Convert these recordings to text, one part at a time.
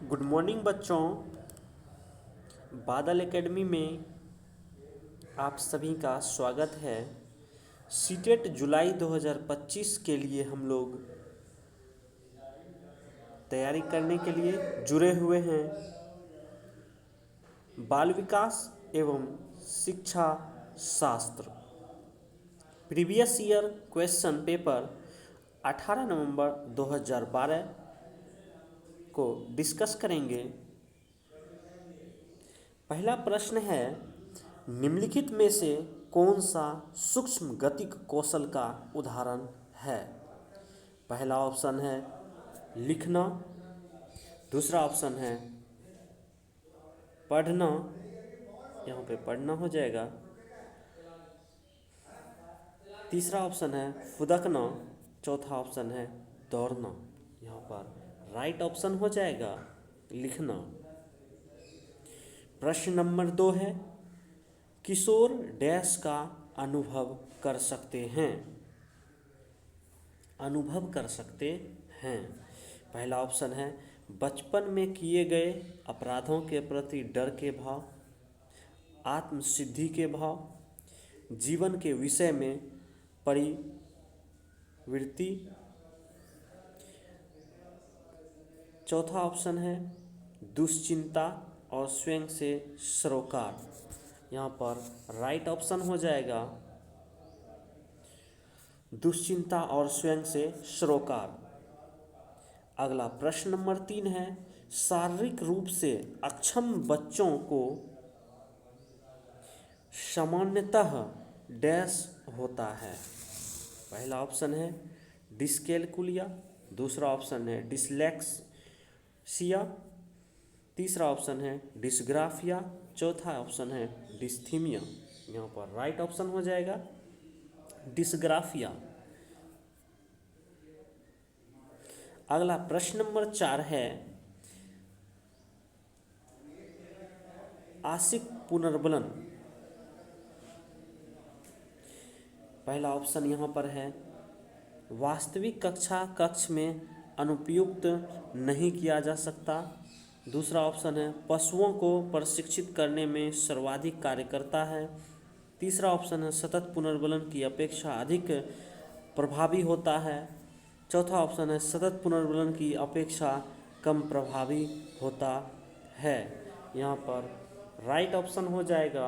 Good morning बच्चों। बादल academy में आप सभी का स्वागत है। सीटेट जुलाई 2025 के लिए हम लोग तैयारी करने के लिए जुड़े हुए हैं। बाल विकास एवं शिक्षा शास्त्र प्रीवियस ईयर क्वेश्चन पेपर 18 नवंबर 2012 को डिस्कस करेंगे। पहला प्रश्न है, निम्नलिखित में से कौन सा सूक्ष्म गतिक कौशल का उदाहरण है? पहला ऑप्शन है लिखना, दूसरा ऑप्शन है पढ़ना, यहाँ पे पढ़ना हो जाएगा, तीसरा ऑप्शन है फुदकना, चौथा ऑप्शन है दौड़ना। यहाँ पर राइट ऑप्शन हो जाएगा लिखना। प्रश्न नंबर 2 है, किशोर डैश का अनुभव कर सकते हैं? अनुभव कर सकते हैं। पहला ऑप्शन है बचपन में किए गए अपराधों के प्रति डर के भाव, आत्मसिद्धि के भाव, जीवन के विषय में परिवृत्ति। चौथा ऑप्शन है दुश्चिंता और स्वयं से सरोकार। यहाँ पर राइट ऑप्शन हो जाएगा दुश्चिंता और स्वयं से सरोकार। अगला प्रश्न नंबर 3 है, शारीरिक रूप से अक्षम बच्चों को सामान्यतः डैश होता है। पहला ऑप्शन है डिस्कैल्कुलिया, दूसरा ऑप्शन है डिसलेक्सिया, तीसरा ऑप्शन है डिस्ग्राफिया, चौथा ऑप्शन है डिस्थीमिया। यहाँ पर राइट ऑप्शन हो जाएगा डिस्ग्राफिया। अगला प्रश्न नंबर 4 है, आंशिक पुनर्बलन। पहला ऑप्शन यहाँ पर है वास्तविक कक्षा कक्ष में अनुपयुक्त नहीं किया जा सकता, दूसरा ऑप्शन है पशुओं को प्रशिक्षित करने में सर्वाधिक कार्य करता है, तीसरा ऑप्शन है सतत पुनर्बलन की अपेक्षा अधिक प्रभावी होता है, चौथा ऑप्शन है सतत पुनर्बलन की अपेक्षा कम प्रभावी होता है। यहाँ पर राइट ऑप्शन हो जाएगा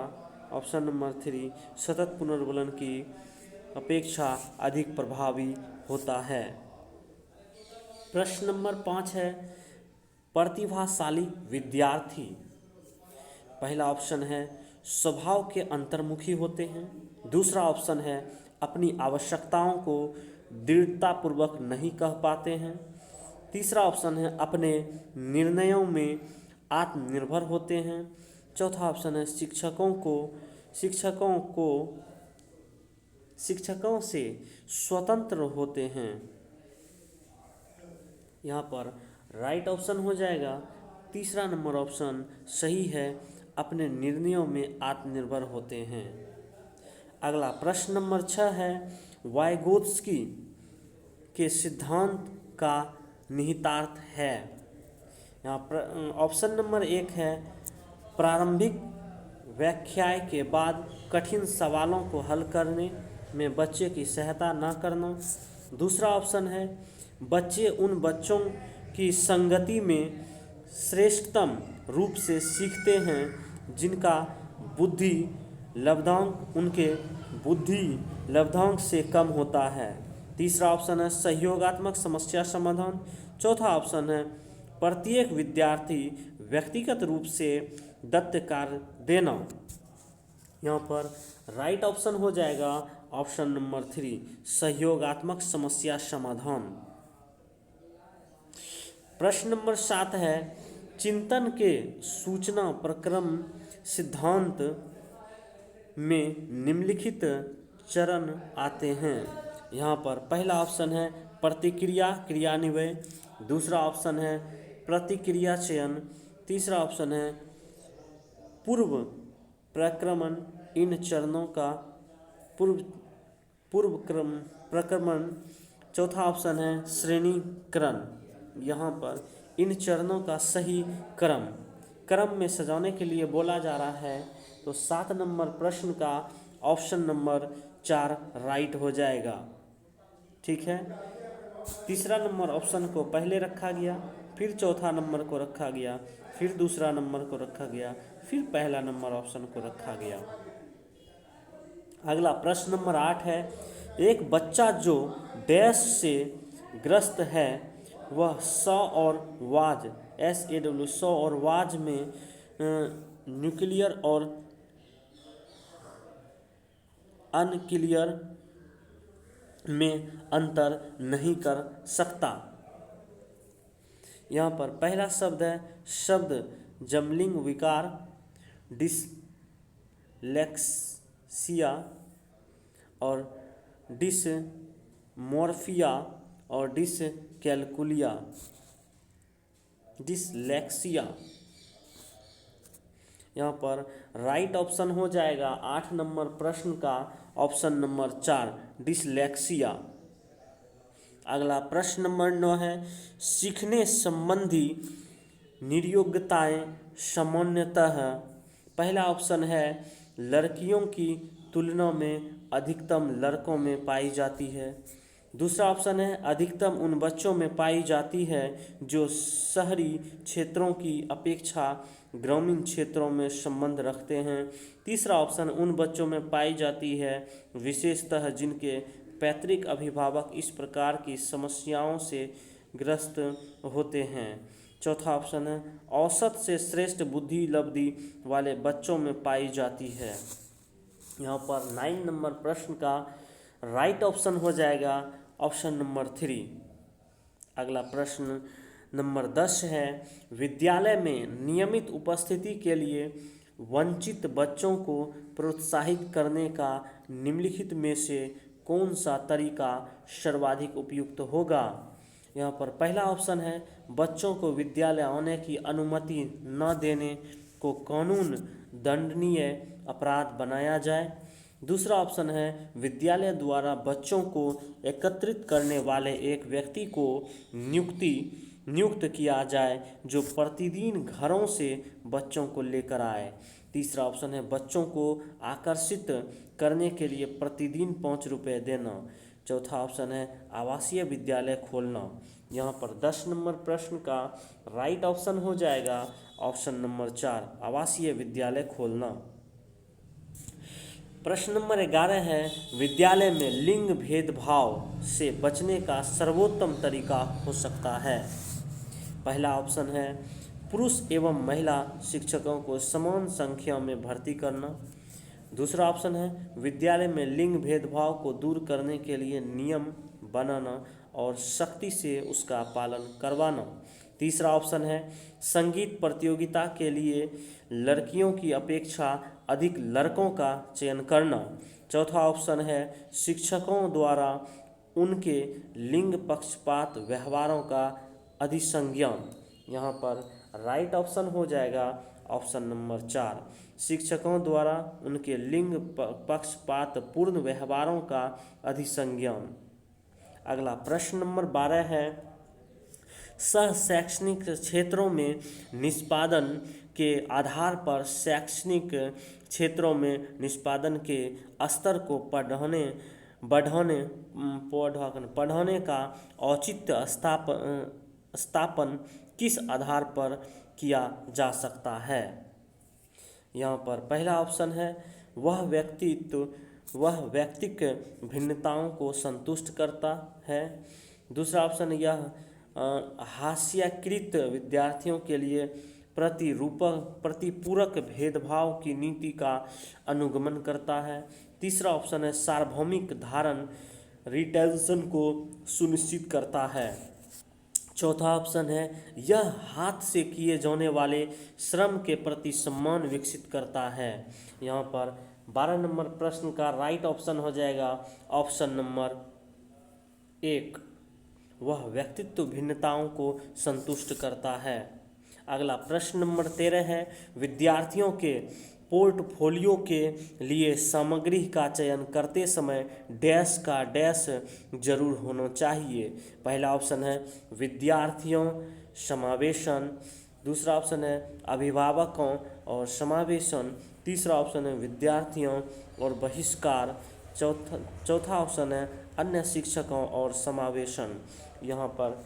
ऑप्शन नंबर 3, सतत पुनर्बलन की अपेक्षा अधिक प्रभावी होता है। प्रश्न नंबर 5 है, प्रतिभाशाली विद्यार्थी। पहला ऑप्शन है स्वभाव के अंतर्मुखी होते हैं, दूसरा ऑप्शन है अपनी आवश्यकताओं को दृढ़तापूर्वक नहीं कह पाते हैं, तीसरा ऑप्शन है अपने निर्णयों में आत्मनिर्भर होते हैं, चौथा ऑप्शन है शिक्षकों से स्वतंत्र होते हैं। यहाँ पर राइट ऑप्शन हो जाएगा तीसरा नंबर ऑप्शन सही है, अपने निर्णयों में आत्मनिर्भर होते हैं। अगला प्रश्न नंबर 6 है, वाइगोत्स्की के सिद्धांत का निहितार्थ है। यहाँ पर ऑप्शन नंबर 1 है प्रारंभिक व्याख्याय के बाद कठिन सवालों को हल करने में बच्चे की सहायता न करना, दूसरा ऑप्शन है बच्चे उन बच्चों की संगति में श्रेष्ठतम रूप से सीखते हैं जिनका बुद्धि लब्धांक उनके बुद्धि लब्धांक से कम होता है, तीसरा ऑप्शन है सहयोगात्मक समस्या समाधान, चौथा ऑप्शन है प्रत्येक विद्यार्थी व्यक्तिगत रूप से दत्त कार्य देना। यहाँ पर राइट ऑप्शन हो जाएगा ऑप्शन नंबर 3, सहयोगात्मक समस्या समाधान। प्रश्न नंबर 7 है, चिंतन के सूचना प्रक्रम सिद्धांत में निम्नलिखित चरण आते हैं। यहाँ पर पहला ऑप्शन है प्रतिक्रिया क्रियान्वय, दूसरा ऑप्शन है प्रतिक्रिया चयन, तीसरा ऑप्शन है पूर्व प्रक्रमण, इन चरणों का पूर्व प्रक्रमण, चौथा ऑप्शन है श्रेणीकरण। यहाँ पर इन चरणों का सही क्रम क्रम में सजाने के लिए बोला जा रहा है। तो 7 नंबर प्रश्न का ऑप्शन नंबर 4 राइट हो जाएगा। ठीक है, तीसरा नंबर ऑप्शन को पहले रखा गया, फिर चौथा नंबर को रखा गया, फिर दूसरा नंबर को रखा गया, फिर पहला नंबर ऑप्शन को रखा गया। अगला प्रश्न नंबर 8 है, एक बच्चा जो डैश से ग्रस्त है वह स और वाज SAW स और वाज में न्यूक्लियर और अनक्लियर में अंतर नहीं कर सकता। यहाँ पर पहला शब्द है शब्द जमलिंग विकार, डिसलेक्सिया और डिसमोर्फिया और डिसलेक्सिया। यहाँ पर राइट ऑप्शन हो जाएगा 8 नंबर प्रश्न का ऑप्शन नंबर 4 डिसलेक्सिया। अगला प्रश्न नंबर 9 है, सीखने संबंधी नियोग्यताएं सामान्यतः पहला ऑप्शन है लड़कियों की तुलना में अधिकतम लड़कों में पाई जाती है। दूसरा ऑप्शन है अधिकतम उन बच्चों में पाई जाती है जो शहरी क्षेत्रों की अपेक्षा ग्रामीण क्षेत्रों में संबंध रखते हैं। तीसरा ऑप्शन उन बच्चों में पाई जाती है विशेषतः जिनके पैतृक अभिभावक इस प्रकार की समस्याओं से ग्रस्त होते हैं। चौथा ऑप्शन है औसत से श्रेष्ठ बुद्धि लब्धि वाले बच्चों में पाई जाती है। यहाँ पर 9 नंबर प्रश्न का राइट ऑप्शन हो जाएगा ऑप्शन नंबर 3। अगला प्रश्न नंबर 10 है, विद्यालय में नियमित उपस्थिति के लिए वंचित बच्चों को प्रोत्साहित करने का निम्नलिखित में से कौन सा तरीका सर्वाधिक उपयुक्त होगा। यहाँ पर पहला ऑप्शन है बच्चों को विद्यालय आने की अनुमति न देने को कानून दंडनीय अपराध बनाया जाए। दूसरा ऑप्शन है विद्यालय द्वारा बच्चों को एकत्रित करने वाले एक व्यक्ति को नियुक्त किया जाए जो प्रतिदिन घरों से बच्चों को लेकर आए। तीसरा ऑप्शन है बच्चों को आकर्षित करने के लिए प्रतिदिन 5 रुपये देना। चौथा ऑप्शन है आवासीय विद्यालय खोलना। यहाँ पर 10 नंबर प्रश्न का राइट ऑप्शन हो जाएगा ऑप्शन नंबर 4 आवासीय विद्यालय खोलना। प्रश्न नंबर 11 है, विद्यालय में लिंग भेदभाव से बचने का सर्वोत्तम तरीका हो सकता है। पहला ऑप्शन है पुरुष एवं महिला शिक्षकों को समान संख्या में भर्ती करना। दूसरा ऑप्शन है विद्यालय में लिंग भेदभाव को दूर करने के लिए नियम बनाना और सख्ती से उसका पालन करवाना। तीसरा ऑप्शन है संगीत प्रतियोगिता के लिए लड़कियों की अपेक्षा अधिक लड़कों का चयन करना। चौथा ऑप्शन है शिक्षकों द्वारा उनके लिंग पक्षपात व्यवहारों का अधिसंज्ञान। यहाँ पर राइट ऑप्शन हो जाएगा ऑप्शन नंबर 4 शिक्षकों द्वारा उनके लिंग पक्षपात पूर्ण व्यवहारों का अधिसंज्ञान। अगला प्रश्न नंबर 12 है, सह शैक्षणिक क्षेत्रों में निष्पादन के आधार पर शैक्षणिक क्षेत्रों में निष्पादन के स्तर को पढ़ाने का औचित्य स्थापन किस आधार पर किया जा सकता है। यहाँ पर पहला ऑप्शन है वह व्यक्तिक भिन्नताओं को संतुष्ट करता है। दूसरा ऑप्शन यह हास्याकृत विद्यार्थियों के लिए प्रतिपूरक भेदभाव की नीति का अनुगमन करता है। तीसरा ऑप्शन है सार्वभौमिक धारण रिटेंशन को सुनिश्चित करता है। चौथा ऑप्शन है यह हाथ से किए जाने वाले श्रम के प्रति सम्मान विकसित करता है। यहाँ पर 12 नंबर प्रश्न का राइट ऑप्शन हो जाएगा ऑप्शन नंबर 1 वह व्यक्तित्व भिन्नताओं को संतुष्ट करता है। अगला प्रश्न नंबर 13 है, विद्यार्थियों के पोर्टफोलियो के लिए सामग्री का चयन करते समय डैश का डैश जरूर होना चाहिए। पहला ऑप्शन है विद्यार्थियों समावेशन, दूसरा ऑप्शन है अभिभावकों और समावेशन, तीसरा ऑप्शन है विद्यार्थियों और बहिष्कार, चौथा ऑप्शन है अन्य शिक्षकों और समावेशन। यहाँ पर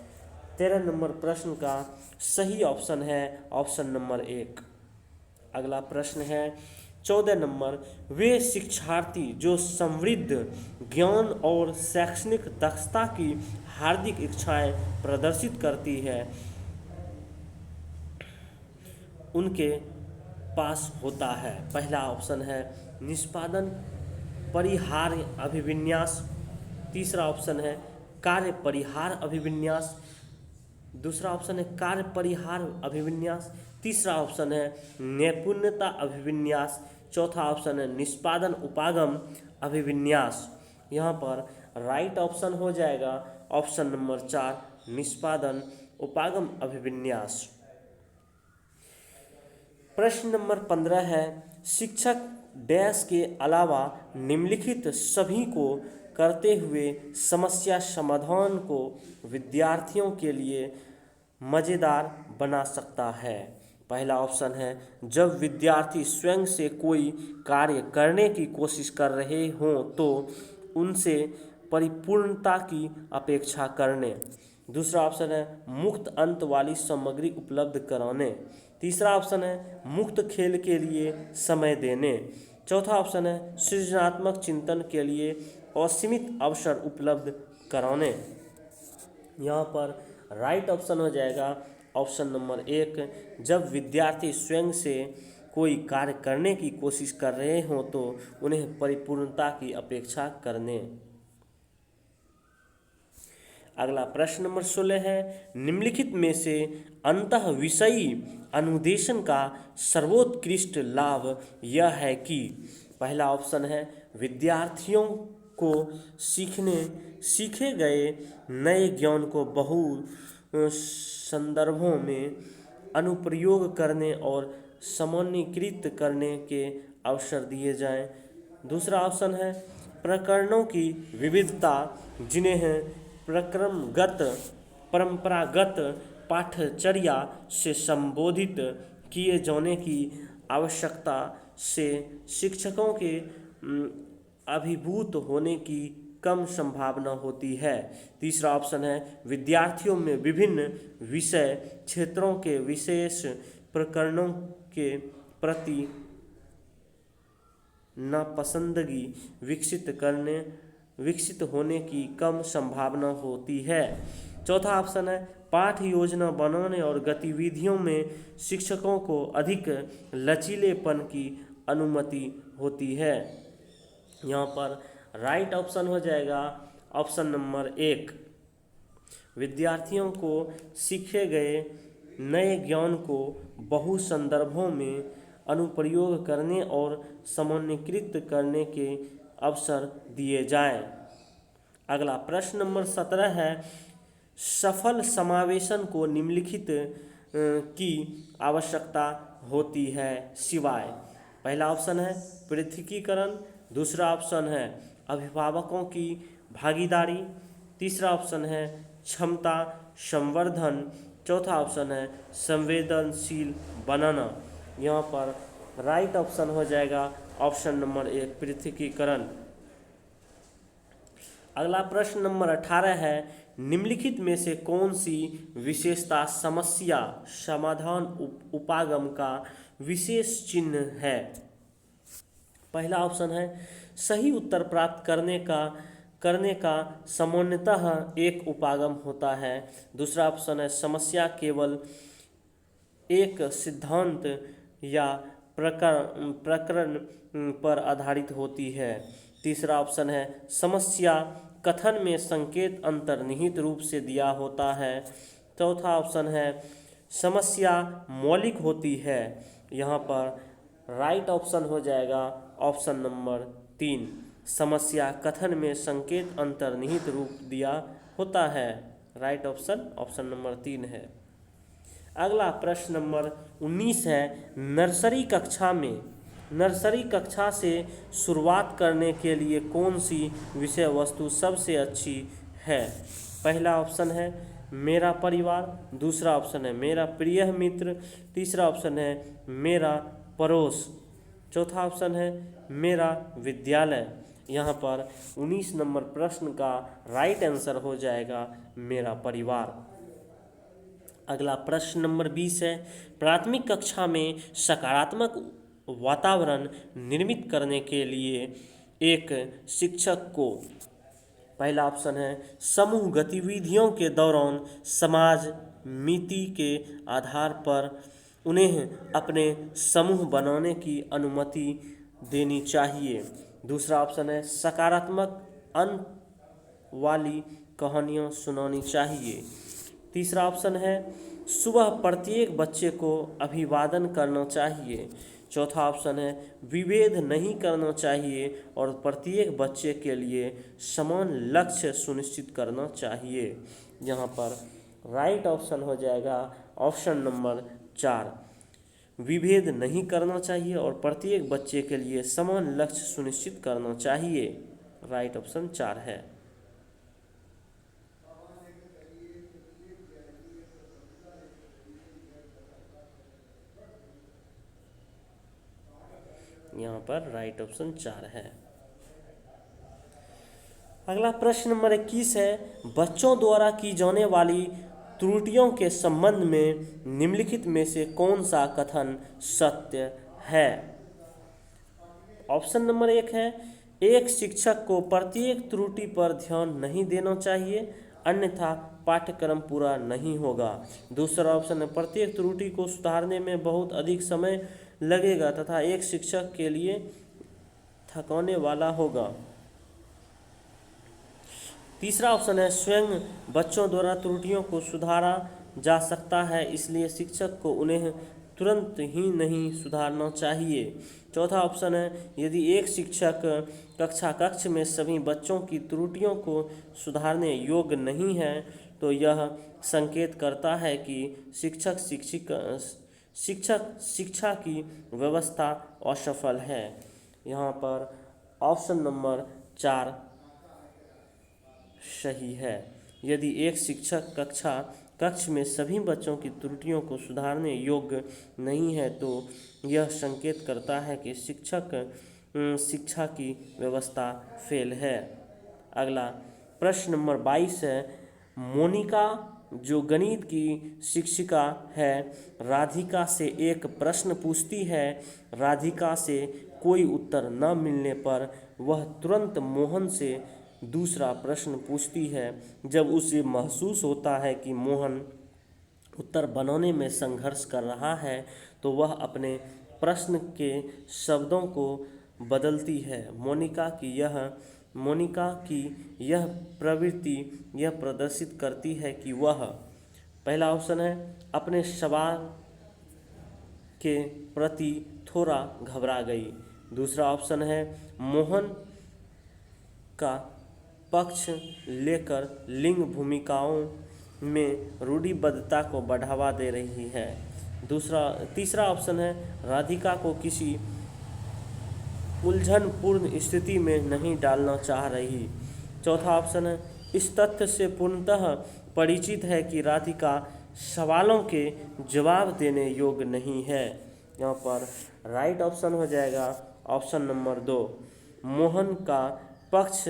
13 नंबर प्रश्न का सही ऑप्शन है ऑप्शन नंबर 1। अगला प्रश्न है 14 नंबर, वे शिक्षार्थी जो समृद्ध ज्ञान और शैक्षणिक दक्षता की हार्दिक इच्छाएं प्रदर्शित करती है उनके पास होता है। पहला ऑप्शन है निष्पादन परिहार अभिविन्यास, तीसरा ऑप्शन है कार्य परिहार अभिविन्यास, दूसरा ऑप्शन है कार्य परिहार अभिविन्यास, तीसरा ऑप्शन है नैपुण्यता अभिविन्यास, चौथा ऑप्शन है निष्पादन उपागम अभिविन्यास। यहाँ पर राइट ऑप्शन हो जाएगा ऑप्शन नंबर 4 निष्पादन उपागम अभिविन्यास। प्रश्न नंबर 15 है शिक्षक डैश के अलावा निम्नलिखित सभी को करते हुए समस्या समाधान को विद्यार्थियों के लिए मज़ेदार बना सकता है। पहला ऑप्शन है जब विद्यार्थी स्वयं से कोई कार्य करने की कोशिश कर रहे हों तो उनसे परिपूर्णता की अपेक्षा करने, दूसरा ऑप्शन है मुक्त अंत वाली सामग्री उपलब्ध कराने, तीसरा ऑप्शन है मुक्त खेल के लिए समय देने, चौथा ऑप्शन है सृजनात्मक चिंतन के लिए असीमित अवसर उपलब्ध कराने। यहाँ पर राइट ऑप्शन हो जाएगा ऑप्शन नंबर 1 जब विद्यार्थी स्वयं से कोई कार्य करने की कोशिश कर रहे हों तो उन्हें परिपूर्णता की अपेक्षा करने। अगला प्रश्न नंबर 16 है निम्नलिखित में से अंतः विषयी अनुदेशन का सर्वोत्कृष्ट लाभ यह है कि, पहला ऑप्शन है विद्यार्थियों को सीखे गए नए ज्ञान को बहु संदर्भों में अनुप्रयोग करने और सामान्यीकृत करने के अवसर दिए जाएं, दूसरा ऑप्शन है प्रकरणों की विविधता जिन्हें परंपरागत पाठ्यचर्या से संबोधित किए जाने की आवश्यकता से शिक्षकों के अभिभूत होने की कम संभावना होती है, तीसरा ऑप्शन है विद्यार्थियों में विभिन्न विषय क्षेत्रों के विशेष प्रकरणों के प्रति नापसंदगी विकसित होने की कम संभावना होती है, चौथा ऑप्शन है पाठ योजना बनाने और गतिविधियों में शिक्षकों को अधिक लचीलेपन की अनुमति होती है। यहाँ पर राइट ऑप्शन हो जाएगा ऑप्शन नंबर 1 विद्यार्थियों को सीखे गए नए ज्ञान को बहु संदर्भों में अनुप्रयोग करने और सामान्यीकृत करने के अवसर दिए जाएं। अगला प्रश्न नंबर 17 है सफल समावेशन को निम्नलिखित की आवश्यकता होती है सिवाय, पहला ऑप्शन है पृथकीकरण, दूसरा ऑप्शन है अभिभावकों की भागीदारी, तीसरा ऑप्शन है क्षमता संवर्धन, चौथा ऑप्शन है संवेदनशील बनाना। यहाँ पर राइट ऑप्शन हो जाएगा ऑप्शन नंबर 1 पृथकीकरण। अगला प्रश्न नंबर 18 है निम्नलिखित में से कौन सी विशेषता समस्या समाधान उपागम का विशेष चिन्ह है, पहला ऑप्शन है सही उत्तर प्राप्त करने का सामान्यतः एक उपागम होता है, दूसरा ऑप्शन है समस्या केवल एक सिद्धांत या प्रकरण पर आधारित होती है, तीसरा ऑप्शन है समस्या कथन में संकेत अंतर्निहित रूप से दिया होता है, चौथा ऑप्शन है समस्या मौलिक होती है। यहाँ पर राइट ऑप्शन हो जाएगा ऑप्शन नंबर 3 समस्या कथन में संकेत अंतर्निहित रूप दिया होता है, राइट ऑप्शन ऑप्शन नंबर 3 है। अगला प्रश्न नंबर 19 है नर्सरी कक्षा में नर्सरी कक्षा से शुरुआत करने के लिए कौन सी विषय वस्तु सबसे अच्छी है? पहला ऑप्शन है मेरा परिवार, दूसरा ऑप्शन है मेरा प्रिय मित्र, तीसरा ऑप्शन है मेरा पड़ोस, चौथा ऑप्शन है मेरा विद्यालय। यहाँ पर 19 नंबर प्रश्न का राइट आंसर हो जाएगा मेरा परिवार। अगला प्रश्न नंबर 20 है, प्राथमिक कक्षा में सकारात्मक वातावरण निर्मित करने के लिए एक शिक्षक को, पहला ऑप्शन है समूह गतिविधियों के दौरान समाज मिति के आधार पर उन्हें अपने समूह बनाने की अनुमति देनी चाहिए, दूसरा ऑप्शन है सकारात्मक अंत वाली कहानियाँ सुनानी चाहिए, तीसरा ऑप्शन है सुबह प्रत्येक बच्चे को अभिवादन करना चाहिए, चौथा ऑप्शन है विभेद नहीं करना चाहिए और प्रत्येक बच्चे के लिए समान लक्ष्य सुनिश्चित करना चाहिए। यहाँ पर राइट ऑप्शन हो जाएगा ऑप्शन नंबर 4, विभेद नहीं करना चाहिए और प्रत्येक बच्चे के लिए समान लक्ष्य सुनिश्चित करना चाहिए। राइट ऑप्शन 4 है। यहाँ पर राइट ऑप्शन 4 है। अगला प्रश्न नंबर 21 है, बच्चों द्वारा की जाने वाली त्रुटियों के संबंध में निम्नलिखित में से कौन सा कथन सत्य है? ऑप्शन नंबर 1 है एक शिक्षक को प्रत्येक त्रुटि पर ध्यान नहीं देना चाहिए अन्यथा पाठ्यक्रम पूरा नहीं होगा, दूसरा ऑप्शन है प्रत्येक त्रुटि को सुधारने में बहुत अधिक समय लगेगा तथा एक शिक्षक के लिए थकाने वाला होगा, तीसरा ऑप्शन है स्वयं बच्चों द्वारा त्रुटियों को सुधारा जा सकता है इसलिए शिक्षक को उन्हें तुरंत ही नहीं सुधारना चाहिए, चौथा ऑप्शन है यदि एक शिक्षक कक्ष में सभी बच्चों की त्रुटियों को सुधारने योग्य नहीं है तो यह संकेत करता है कि शिक्षा की व्यवस्था असफल है। यहाँ पर ऑप्शन नंबर 4 सही है। यदि एक शिक्षक कक्ष में सभी बच्चों की त्रुटियों को सुधारने योग्य नहीं है तो यह संकेत करता है कि शिक्षा की व्यवस्था फेल है। अगला प्रश्न नंबर 22 है, मोनिका जो गणित की शिक्षिका है राधिका से एक प्रश्न पूछती है, राधिका से कोई उत्तर न मिलने पर वह तुरंत मोहन से दूसरा प्रश्न पूछती है, जब उसे महसूस होता है कि मोहन उत्तर बनाने में संघर्ष कर रहा है तो वह अपने प्रश्न के शब्दों को बदलती है। मोनिका की यह प्रवृत्ति यह प्रदर्शित करती है कि वह, पहला ऑप्शन है अपने सवाल के प्रति थोड़ा घबरा गई, दूसरा ऑप्शन है मोहन का पक्ष लेकर लिंग भूमिकाओं में रूढ़िबद्धता को बढ़ावा दे रही है, तीसरा ऑप्शन है राधिका को किसी उलझनपूर्ण स्थिति में नहीं डालना चाह रही, चौथा ऑप्शन है इस तथ्य से पूर्णतः परिचित है कि राधिका सवालों के जवाब देने योग्य नहीं है। यहाँ पर राइट ऑप्शन हो जाएगा ऑप्शन नंबर 2, मोहन का पक्ष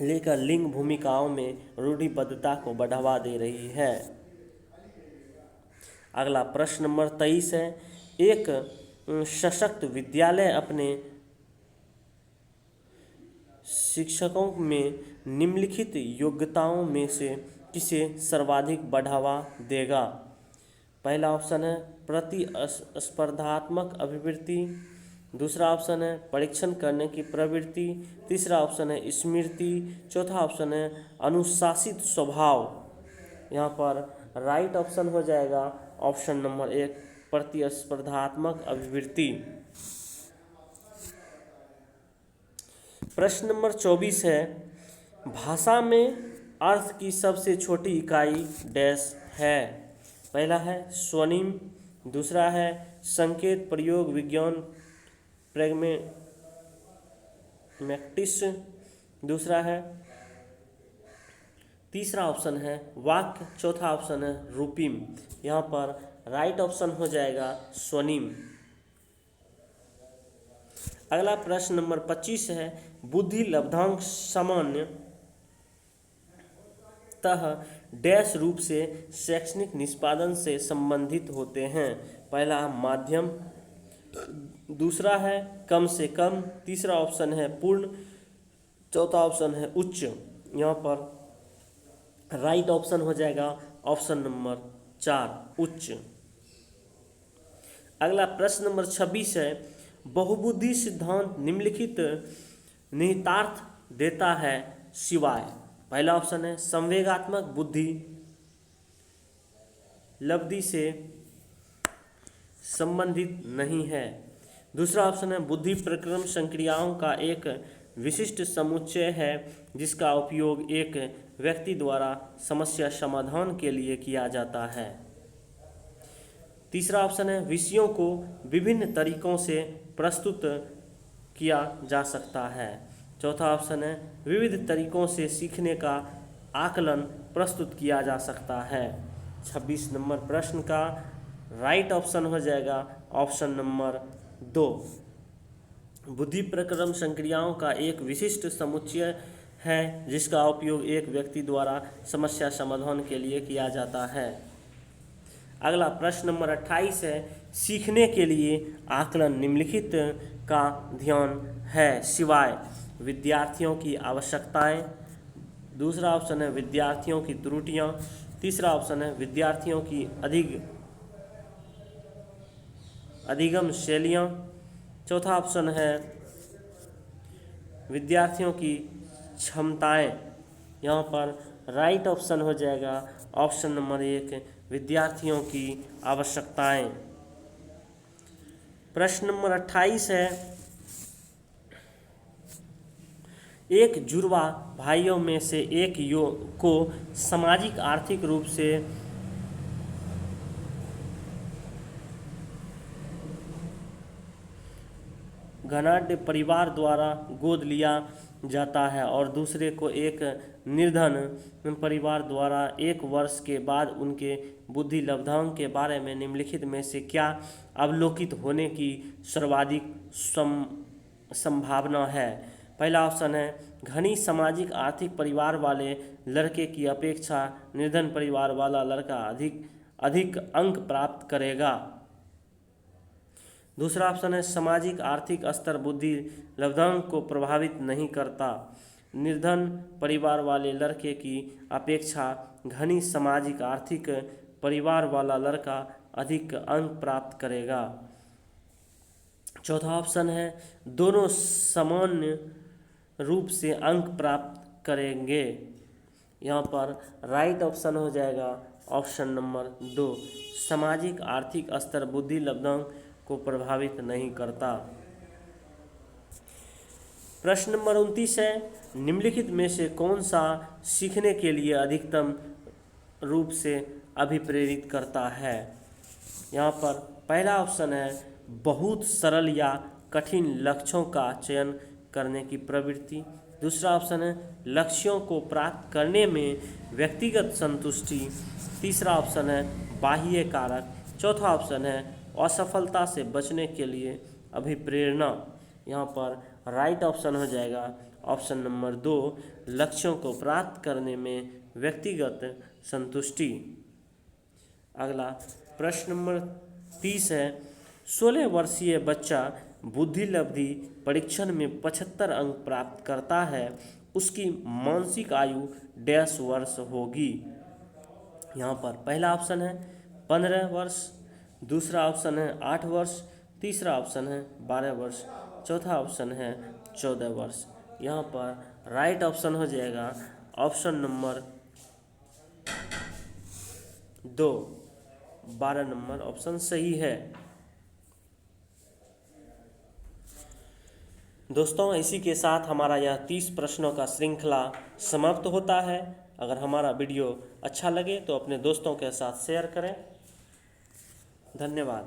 लेकर लिंग भूमिकाओं में रूढ़िबद्धता को बढ़ावा दे रही है। अगला प्रश्न नंबर 23 है, एक सशक्त विद्यालय अपने शिक्षकों में निम्नलिखित योग्यताओं में से किसे सर्वाधिक बढ़ावा देगा? पहला ऑप्शन है प्रतिस्पर्धात्मक अभिवृत्ति, दूसरा ऑप्शन है परीक्षण करने की प्रवृत्ति, तीसरा ऑप्शन है स्मृति, चौथा ऑप्शन है अनुशासित स्वभाव। यहाँ पर राइट ऑप्शन हो जाएगा ऑप्शन नंबर 1 प्रतिस्पर्धात्मक अभिवृत्ति। प्रश्न नंबर 24 है, भाषा में अर्थ की सबसे छोटी इकाई डैश है? पहला है स्वनिम, दूसरा है संकेत प्रयोग विज्ञान प्रैग्मेटिक्स। दूसरा है, तीसरा ऑप्शन है वाक्य। चौथा ऑप्शन है रूपिम। यहाँ पर राइट ऑप्शन हो जाएगा स्वनिम। अगला प्रश्न नंबर 25 है बुद्धि लब्धांक सामान्यतः डैश रूप से शैक्षणिक निष्पादन से संबंधित होते हैं। पहला माध्यम, दूसरा है कम से कम, तीसरा ऑप्शन है पूर्ण, चौथा ऑप्शन है उच्च। यहाँ पर राइट ऑप्शन हो जाएगा ऑप्शन नंबर 4 उच्च। अगला प्रश्न नंबर 26 है बहुबुद्धि सिद्धांत निम्नलिखित निहितार्थ देता है सिवाय। पहला ऑप्शन है संवेगात्मक बुद्धि लब्धि से संबंधित नहीं है। दूसरा ऑप्शन है बुद्धि प्रक्रम संक्रियाओं का एक विशिष्ट समुच्चय है जिसका उपयोग एक व्यक्ति द्वारा समस्या समाधान के लिए किया जाता है। तीसरा ऑप्शन है विषयों को विभिन्न तरीकों से प्रस्तुत किया जा सकता है। चौथा ऑप्शन है विविध तरीकों से सीखने का आकलन प्रस्तुत किया जा सकता है। 26 नंबर प्रश्न का राइट ऑप्शन हो जाएगा ऑप्शन नंबर 2। बुद्धि प्रक्रम संक्रियाओं का एक विशिष्ट समुच्चय है जिसका उपयोग एक व्यक्ति द्वारा समस्या समाधान के लिए किया जाता है। अगला प्रश्न नंबर 28 है सीखने के लिए आकलन निम्नलिखित का ध्यान है सिवाय। विद्यार्थियों की आवश्यकताएं, दूसरा ऑप्शन है विद्यार्थियों की त्रुटियां, तीसरा ऑप्शन है विद्यार्थियों की अधिगम शैलियाँ, चौथा ऑप्शन है विद्यार्थियों की क्षमताएं। यहाँ पर राइट ऑप्शन हो जाएगा ऑप्शन नंबर 1 विद्यार्थियों की आवश्यकताएं। प्रश्न नंबर 28 है एक जुड़वा भाइयों में से एक को सामाजिक आर्थिक रूप से घनाढ्य परिवार द्वारा गोद लिया जाता है और दूसरे को एक निर्धन परिवार द्वारा 1 वर्ष के बाद उनके बुद्धि लब्धांक के बारे में निम्नलिखित में से क्या अवलोकित होने की सर्वाधिक संभावना है। पहला ऑप्शन है घनी सामाजिक आर्थिक परिवार वाले लड़के की अपेक्षा निर्धन परिवार वाला लड़का अधिक अंक प्राप्त करेगा। दूसरा ऑप्शन है सामाजिक आर्थिक स्तर बुद्धि लब्धांक को प्रभावित नहीं करता। निर्धन परिवार वाले लड़के की अपेक्षा घनी सामाजिक आर्थिक परिवार वाला लड़का अधिक अंक प्राप्त करेगा। चौथा ऑप्शन है दोनों सामान्य रूप से अंक प्राप्त करेंगे। यहाँ पर राइट ऑप्शन हो जाएगा ऑप्शन नंबर 2 सामाजिक आर्थिक स्तर बुद्धि लब्धांक को प्रभावित नहीं करता। प्रश्न नंबर 29 है निम्नलिखित में से कौन सा सीखने के लिए अधिकतम रूप से अभिप्रेरित करता है। यहाँ पर पहला ऑप्शन है बहुत सरल या कठिन लक्ष्यों का चयन करने की प्रवृत्ति। दूसरा ऑप्शन है लक्ष्यों को प्राप्त करने में व्यक्तिगत संतुष्टि। तीसरा ऑप्शन है बाह्य कारक। चौथा ऑप्शन है असफलता से बचने के लिए अभिप्रेरणा। यहाँ पर राइट ऑप्शन हो जाएगा ऑप्शन नंबर 2 लक्ष्यों को प्राप्त करने में व्यक्तिगत संतुष्टि। अगला प्रश्न नंबर 30 है 16 वर्षीय बच्चा बुद्धि लब्धि परीक्षण में 75 अंक प्राप्त करता है, उसकी मानसिक आयु डैश वर्ष होगी। यहाँ पर पहला ऑप्शन है 15 वर्ष, दूसरा ऑप्शन है 8 वर्ष, तीसरा ऑप्शन है 12 वर्ष, चौथा ऑप्शन है 14 वर्ष। यहाँ पर राइट ऑप्शन हो जाएगा ऑप्शन नंबर 2 12 नंबर ऑप्शन सही है। दोस्तों इसी के साथ हमारा यह 30 प्रश्नों का श्रृंखला समाप्त होता है। अगर हमारा वीडियो अच्छा लगे तो अपने दोस्तों के साथ शेयर करें। धन्यवाद।